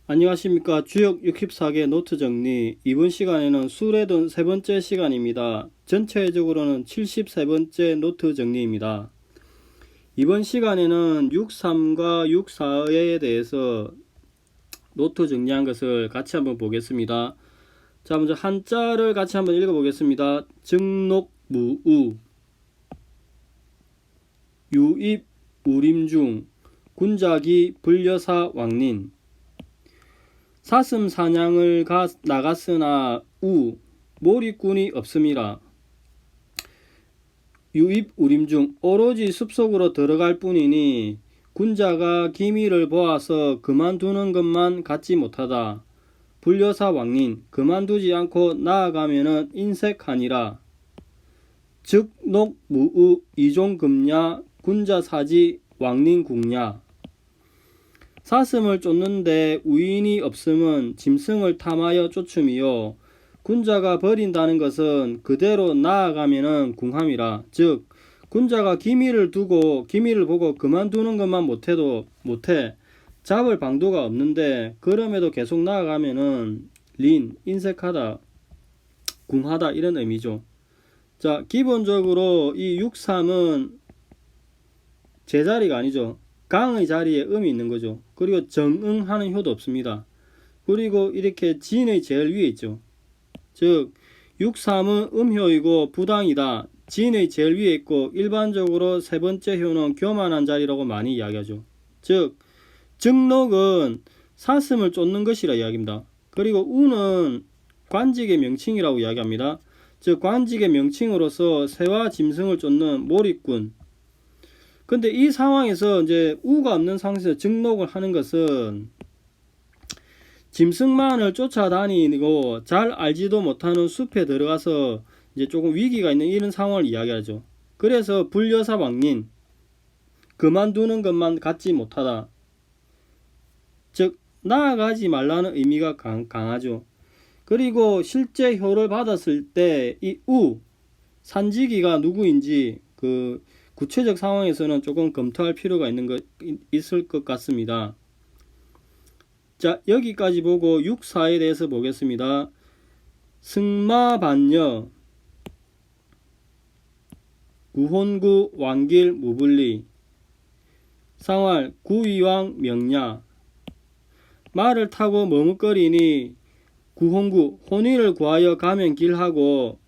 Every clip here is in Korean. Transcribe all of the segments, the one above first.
안녕하십니까. 주역 64개 노트 정리. 이번 시간에는 수레돈 세 번째 시간입니다. 전체적으로는 73번째 노트 정리입니다. 이번 시간에는 63과 64에 대해서 노트 정리한 것을 같이 한번 보겠습니다. 자, 먼저 한자를 같이 한번 읽어보겠습니다. 증록무우, 유입 우림중, 군자기 불려사 왕린. 사슴 사냥을 나갔으나 몰입꾼이 없음이라. 유입 우림중, 오로지 숲속으로 들어갈 뿐이니 군자가 기미를 보아서 그만두는 것만 갖지 못하다. 불려사 왕린, 그만두지 않고 나아가면은 인색하니라. 즉 녹무우 이종금야 군자사지 왕린궁야. 사슴을 쫓는데 우인이 없음은 짐승을 탐하여 쫓음이요, 군자가 버린다는 것은 그대로 나아가면은 궁함이라. 즉 군자가 기미를 보고 그만두는 것만 못해 잡을 방도가 없는데 그럼에도 계속 나아가면은 인색하다, 궁하다, 이런 의미죠. 자, 기본적으로 이 63은 제자리가 아니죠. 강의 자리에 음이 있는 거죠. 그리고 정응하는 효도 없습니다. 그리고 이렇게 진의 제일 위에 있죠. 즉 63은 음효이고 부당이다. 진의 제일 위에 있고, 일반적으로 세 번째 효는 교만한 자리라고 많이 이야기하죠. 즉 증록은 사슴을 쫓는 것이라 이야기합니다. 그리고 우는 관직의 명칭이라고 이야기합니다. 즉 관직의 명칭으로서 새와 짐승을 쫓는 몰입꾼. 근데 이 상황에서 이제 우가 없는 상황에서 증록을 하는 것은 짐승만을 쫓아다니고 잘 알지도 못하는 숲에 들어가서 이제 조금 위기가 있는 이런 상황을 이야기하죠. 그래서 불려사 왕린, 그만두는 것만 갖지 못하다. 즉 나아가지 말라는 의미가 강하죠. 그리고 실제 효를 받았을 때 이 산지기가 누구인지 구체적 상황에서는 조금 검토할 필요가 있을 것 같습니다. 자, 여기까지 보고 6사에 대해서 보겠습니다. 승마반여, 구혼구 왕길 무불리, 상활 구위왕 명야. 말을 타고 머뭇거리니 구혼구 혼인을 구하여 가면 길하고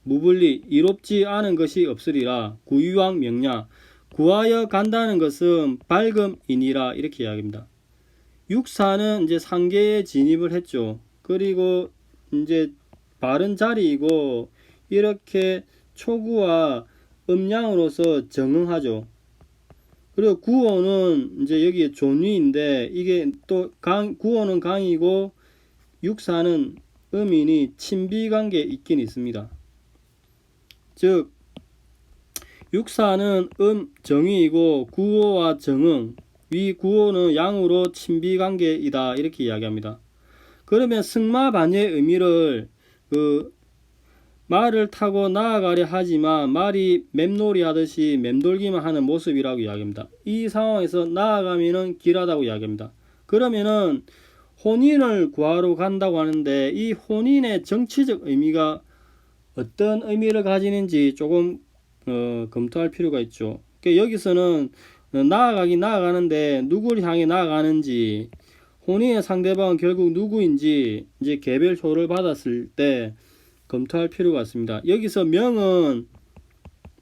무불리 이롭지 않은 것이 없으리라. 구위왕 명야, 구하여 간다는 것은 밝음이니라, 이렇게 이야기합니다. 육사는 이제 상계에 진입을 했죠. 그리고 이제 바른 자리이고 이렇게 초구와 음양으로서 정응하죠. 그리고 구호는 이제 여기에 존위인데 이게 또 구호는 강이고 육사는 음인이 친비관계에 있긴 있습니다. 즉 육사는 정의이고 구호와 정응, 위 구호는 양으로 친비관계이다, 이렇게 이야기합니다. 그러면 승마반의 의미를 말을 타고 나아가려 하지만 말이 맴놀이 하듯이 맴돌기만 하는 모습이라고 이야기합니다. 이 상황에서 나아가면은 길하다고 이야기합니다. 그러면은 혼인을 구하러 간다고 하는데 이 혼인의 정치적 의미가 어떤 의미를 가지는지 조금 검토할 필요가 있죠. 그러니까 여기서는 나아가는데 누구를 향해 나아가는지, 혼인의 상대방은 결국 누구인지 이제 개별 효를 받았을 때 검토할 필요가 있습니다. 여기서 명은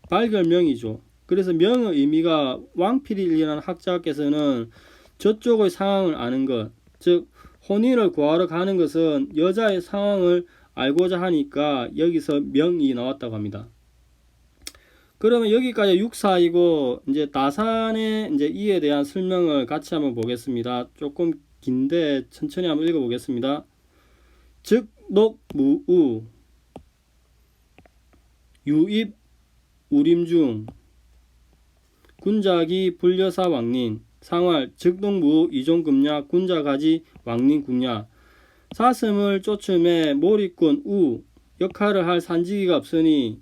발결명이죠. 그래서 명의 의미가 왕필이라는 학자께서는 저쪽의 상황을 아는 것, 즉 혼인을 구하러 가는 것은 여자의 상황을 알고자 하니까 여기서 명이 나왔다고 합니다. 그러면 여기까지 육사이고 이제 다산의 이제 이에 대한 설명을 같이 한번 보겠습니다. 조금 긴데 천천히 한번 읽어보겠습니다. 즉 녹무우, 유입 우림중, 군자기 불려사 왕린, 상활 즉동무 이종금야 군자가지 왕린궁야. 사슴을 쫓음에 몰입꾼 역할을 할 산지기가 없으니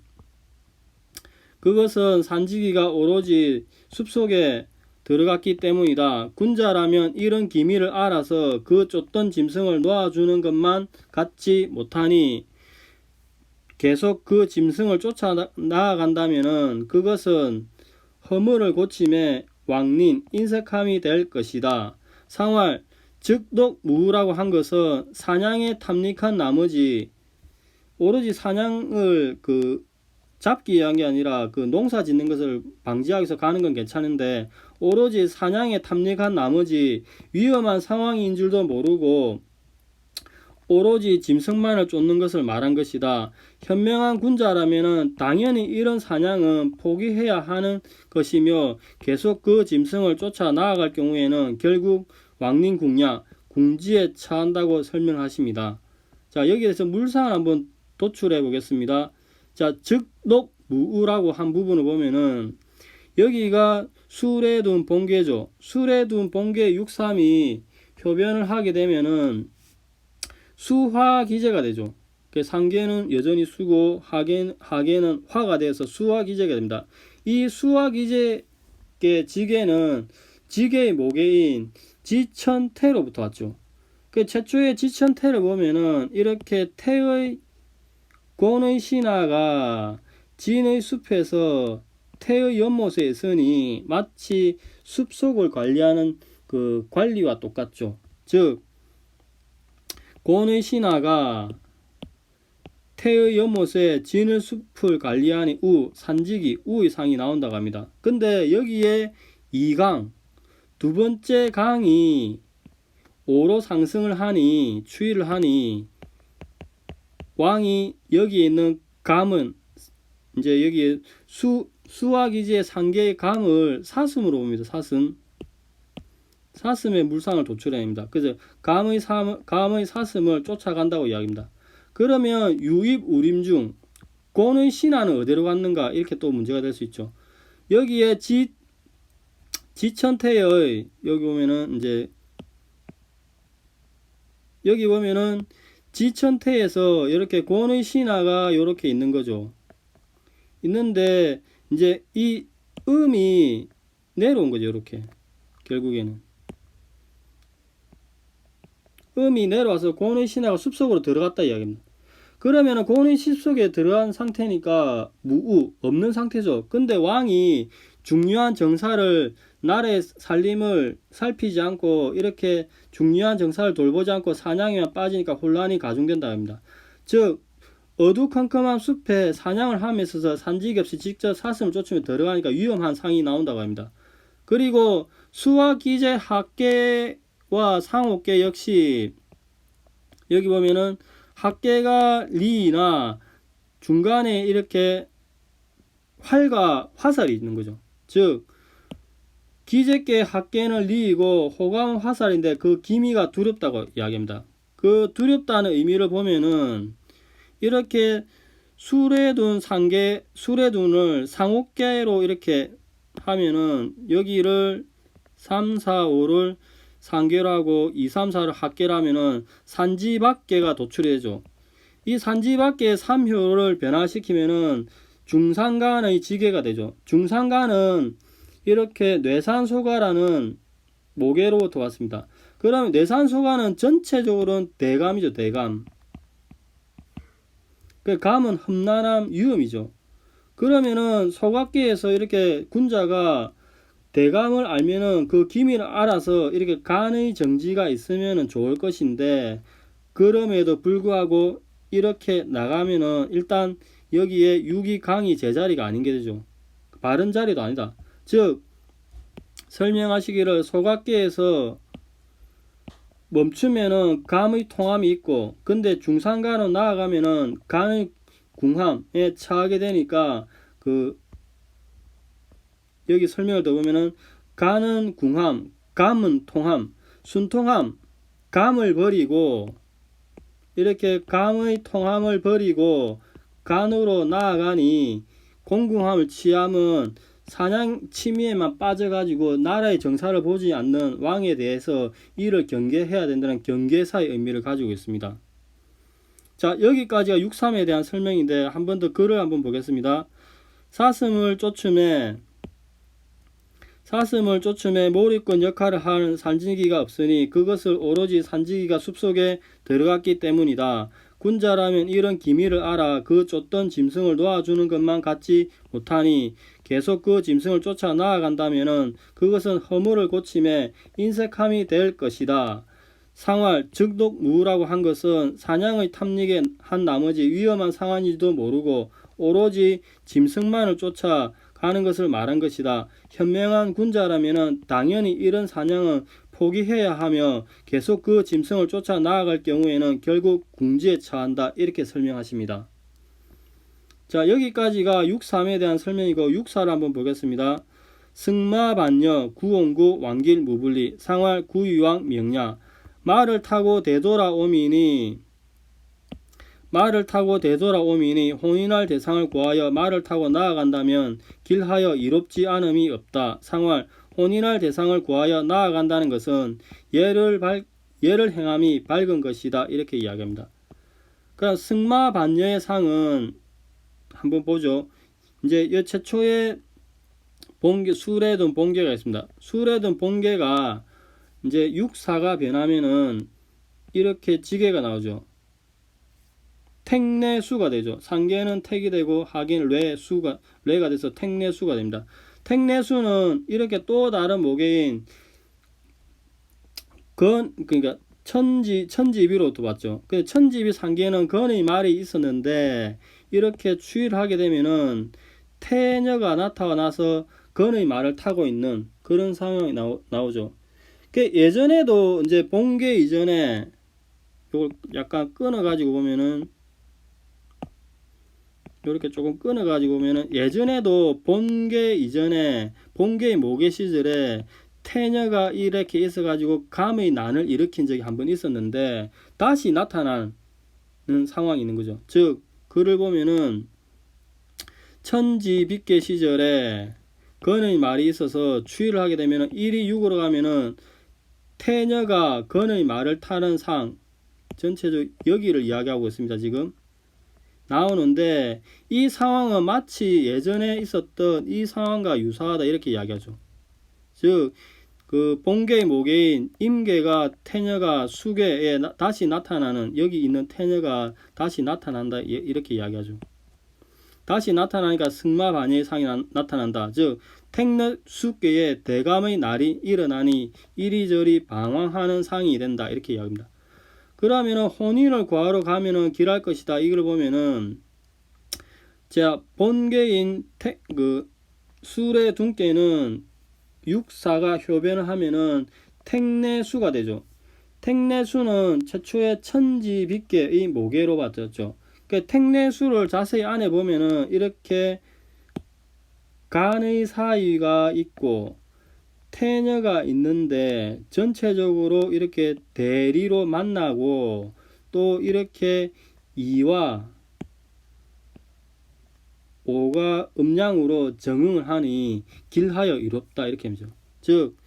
그것은 산지기가 오로지 숲속에 들어갔기 때문이다. 군자라면 이런 기미를 알아서 그 쫓던 짐승을 놓아주는 것만 같지 못하니 계속 그 짐승을 쫓아 나아간다면 그것은 허물을 고침에 왕린, 인색함이 될 것이다. 상활, 즉독무라고 한 것은 사냥에 탐닉한 나머지 오로지 사냥을 잡기 위한 게 아니라 농사 짓는 것을 방지하기 위해서 가는 건 괜찮은데 오로지 사냥에 탐닉한 나머지 위험한 상황인 줄도 모르고 오로지 짐승만을 쫓는 것을 말한 것이다. 현명한 군자라면 당연히 이런 사냥은 포기해야 하는 것이며 계속 그 짐승을 쫓아 나아갈 경우에는 결국 왕린궁야, 궁지에 처한다고 설명하십니다. 자, 여기에서 물상을 한번 도출해 보겠습니다. 자, 즉독무라고 한 부분을 보면은 여기가 술에 둔 본계죠. 술에 둔 본계 6.3이 표변을 하게 되면은 수화기제가 되죠. 상계는 여전히 수고 하계는 화가 돼서 수화기제가 됩니다. 이 수화기제의 지계는 지계의 모계인 지천태로부터 왔죠. 최초의 지천태를 보면은 이렇게 태의 곤의 신하가 진의 숲에서 태의 연못에 있으니 마치 숲속을 관리하는 그 관리와 똑같죠. 즉 곤의 신하가 태의 연못에 진의 숲을 관리하니 산지기 우의 상이 나온다고 합니다. 근데 여기에 2강 두 번째 강이 5로 상승을 하니 추이를 하니 왕이 여기에 있는 감은 이제 여기에 수화기지의 상계의 감을 사슴으로 봅니다. 사슴의 물상을 도출해냅니다. 그래서 감의 사슴을 쫓아간다고 이야기합니다. 그러면 유입 우림 중 곤의 신하는 어디로 갔는가 이렇게 또 문제가 될 수 있죠. 여기에 지천태의 여기 보면은 이제 여기 보면은 지천태에서 이렇게 곤의 신하가 이렇게 있는 거죠. 있는데 이제 이 음이 내려온 거죠. 이렇게 결국에는 음이 내려와서 곤의 신하가 숲속으로 들어갔다 이야기입니다. 그러면은 곤의 숲속에 들어간 상태니까 무우 없는 상태죠. 근데 왕이 중요한 정사를 나라의 살림을 살피지 않고 이렇게 중요한 정사를 돌보지 않고 사냥에만 빠지니까 혼란이 가중된다 합니다. 즉 어두컴컴한 숲에 사냥을 하면서 산지기 없이 직접 사슴을 쫓으면 들어가니까 위험한 상이 나온다고 합니다. 그리고 수화기제 학계와 상옥계 역시 여기 보면은 학계가 리나 중간에 이렇게 활과 화살이 있는 거죠. 즉 기제계 학계는 리이고 호감은 화살인데 그 기미가 두렵다고 이야기합니다. 그 두렵다는 의미를 보면은 이렇게 수레둔을 상옥계로 이렇게 하면은 여기를 3, 4, 5를 상계로 하고 2, 3, 4를 학계로 하면은 산지밖계가 도출해져. 이 산지밖계 3효를 변화시키면은 중산간의 지계가 되죠. 중산간은 이렇게 뇌산소가라는 모계로부터 왔습니다. 그러면 뇌산소가는 전체적으로는 대감이죠. 대감. 그 감은 험난함, 위험이죠. 그러면은 소각계에서 이렇게 군자가 대감을 알면은 그 기미를 알아서 이렇게 간의 정지가 있으면은 좋을 것인데 그럼에도 불구하고 이렇게 나가면은 일단 여기에 6이 강이 제자리가 아닌 게 되죠. 바른 자리도 아니다. 즉 설명하시기를 소각계에서 멈추면은 감의 통함이 있고 근데 중산간으로 나아가면은 간의 궁함에 처하게 되니까 여기 설명을 더 보면은 간은 궁함, 감은 통함, 순통함, 감을 버리고 이렇게 감의 통함을 버리고 간으로 나아가니 공궁함을 취함은 사냥 취미에만 빠져가지고 나라의 정사를 보지 않는 왕에 대해서 이를 경계해야 된다는 경계사의 의미를 가지고 있습니다. 자, 여기까지가 6.3에 대한 설명인데 한 번 더 글을 한번 보겠습니다. 사슴을 쫓음에 사슴을 쫓음에 몰입꾼 역할을 하는 산지기가 없으니 그것을 오로지 산지기가 숲속에 들어갔기 때문이다. 군자라면 이런 기미를 알아 그 쫓던 짐승을 놓아주는 것만 같지 못하니 계속 그 짐승을 쫓아 나아간다면 그것은 허물을 고침에 인색함이 될 것이다. 상활, 즉독무라고 한 것은 사냥의 탐닉에 한 나머지 위험한 상황인지도 모르고 오로지 짐승만을 쫓아 가는 것을 말한 것이다. 현명한 군자라면 당연히 이런 사냥은 포기해야 하며 계속 그 짐승을 쫓아 나아갈 경우에는 결국 궁지에 처한다. 이렇게 설명하십니다. 자, 여기까지가 6.3에 대한 설명이고 6.4를 한번 보겠습니다. 승마반여, 구원구, 왕길, 무불리, 상활, 구유왕, 명야. 말을 타고 되돌아오미니 혼인할 대상을 구하여 말을 타고 나아간다면 길하여 이롭지 않음이 없다. 상활, 혼인할 대상을 구하여 나아간다는 것은 예를 행함이 밝은 것이다. 이렇게 이야기합니다. 그러니까 승마반여의 상은 한번 보죠. 이제 이 최초의 술에 든 본계가 있습니다. 술에 든 본계가 이제 6.4가 변하면은 이렇게 지게가 나오죠. 택내수가 되죠. 상계는 택이 되고 하긴 뇌가 돼서 택내수가 됩니다. 택내수는 이렇게 또 다른 모계인 그러니까 천지비로부터 봤죠. 그 천지비 상계는 건의 말이 있었는데 이렇게 추이를 하게 되면은 태녀가 나타나서 건의 말을 타고 있는 그런 상황이 나오죠. 예전에도 이제 본계 이전에 이걸 약간 끊어가지고 보면은 이렇게 조금 끊어가지고 보면은 예전에도 본계 이전에 본계의 모계 시절에 태녀가 이렇게 있어가지고 감의 난을 일으킨 적이 한번 있었는데 다시 나타나는 상황이 있는 거죠. 즉 글을 보면은 천지빅계 시절에 건의 말이 있어서 추이를 하게 되면은 1이 6으로 가면은 태녀가 건의 말을 타는 상 전체적으로 여기를 이야기하고 있습니다. 지금 나오는데 이 상황은 마치 예전에 있었던 이 상황과 유사하다 이렇게 이야기하죠. 즉 그 본계의 모계인 임계가 태녀가 수계에 다시 나타나는 여기 있는 태녀가 다시 나타난다 이렇게 이야기하죠. 다시 나타나니까 승마반여의 상이 나타난다. 즉 택내 수계에 대감의 날이 일어나니 이리저리 방황하는 상이 된다 이렇게 이야기합니다. 그러면은 혼인을 구하러 가면은 길할 것이다. 이걸 보면은 자 본계인 술의 둔께는 6.4가 효변을 하면은 택내수가 되죠. 택내수는 최초의 천지빅계의 모계로 봤었죠. 그 택내수를 자세히 안에 보면은 이렇게 간의 사이가 있고 태녀가 있는데 전체적으로 이렇게 대리로 만나고 또 이렇게 2와 5가 음양으로 정응을 하니 길하여 이롭다 이렇게 하죠. 즉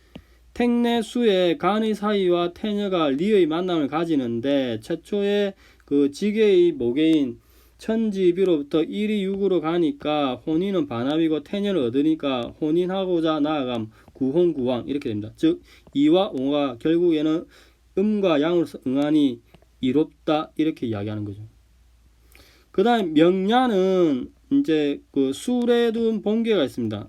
택내수의 간의 사이와 태녀가 리의 만남을 가지는데 최초의 그 지계의 모계인 천지비로부터 1이 6으로 가니까 혼인은 반합이고 태녀를 얻으니까 혼인하고자 나아감 구혼구왕 이렇게 됩니다. 즉 2와 5가 결국에는 음과 양으로서 응하니 이롭다 이렇게 이야기하는 거죠. 그 다음 명야는 이제 그 술에 둔 본계가 있습니다.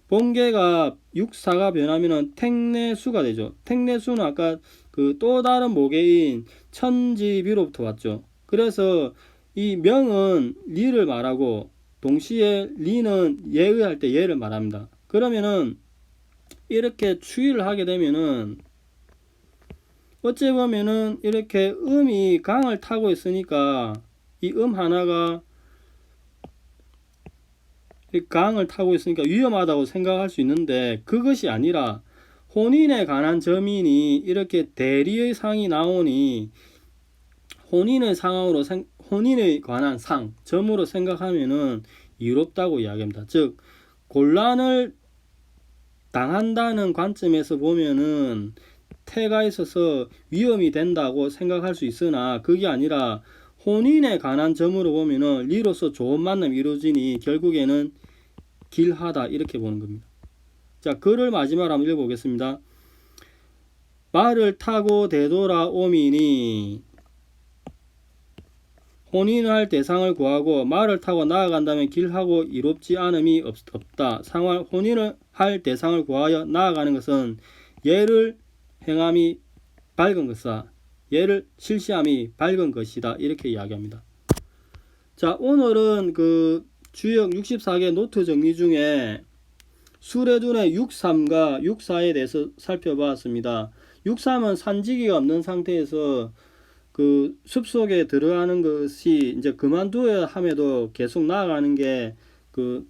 본계가 6.4가 변하면은 택내수가 되죠. 택내수는 아까 그 또 다른 모계인 천지비로부터 왔죠. 그래서 이 명은 리를 말하고 동시에 리는 예의할 때 예를 말합니다. 그러면은 이렇게 추이를 하게 되면은 어째 보면은 이렇게 음이 강을 타고 있으니까 이 하나가 강을 타고 있으니까 위험하다고 생각할 수 있는데 그것이 아니라 혼인에 관한 점인이 이렇게 대리의 상이 나오니 혼인의 상황으로 혼인에 관한 상 점으로 생각하면은 이롭다고 이야기합니다. 즉 곤란을 당한다는 관점에서 보면은 태가 있어서 위험이 된다고 생각할 수 있으나 그게 아니라 혼인에 관한 점으로 보면은 리로서 좋은 만남이 이루어지니 결국에는 길하다 이렇게 보는 겁니다. 자, 글을 마지막으로 한번 읽어보겠습니다. 말을 타고 되돌아오미니 혼인할 대상을 구하고 말을 타고 나아간다면 길하고 이롭지 않음이 없다. 상활 혼인을 할 대상을 구하여 나아가는 것은 예를 행함이 밝은 것이다. 예를 실시함이 밝은 것이다. 이렇게 이야기합니다. 자, 오늘은 그 주역 64개 노트 정리 중에 수레둔의 63과 64에 대해서 살펴보았습니다. 63은 산지기가 없는 상태에서 그 숲속에 들어가는 것이 이제 그만두어야 함에도 계속 나아가는 게 그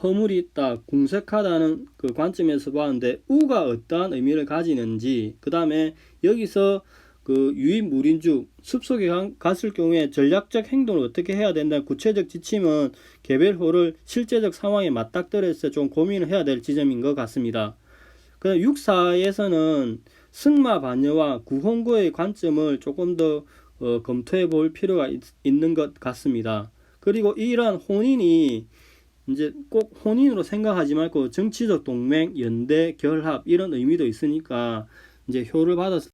허물이 있다, 궁색하다는 그 관점에서 봤는데 우가 어떠한 의미를 가지는지, 그 다음에 여기서 그 유인무린주 숲속에 갔을 경우에 전략적 행동을 어떻게 해야 된다는 구체적 지침은 개별호를 실제적 상황에 맞닥뜨려서 좀 고민을 해야 될 지점인 것 같습니다. 그 64에서는 승마 반여와 구홍구의 관점을 조금 더 검토해 볼 필요가 있는 것 같습니다. 그리고 이러한 혼인이 이제 꼭 혼인으로 생각하지 말고 정치적 동맹, 연대, 결합 이런 의미도 있으니까 이제 효를 받았을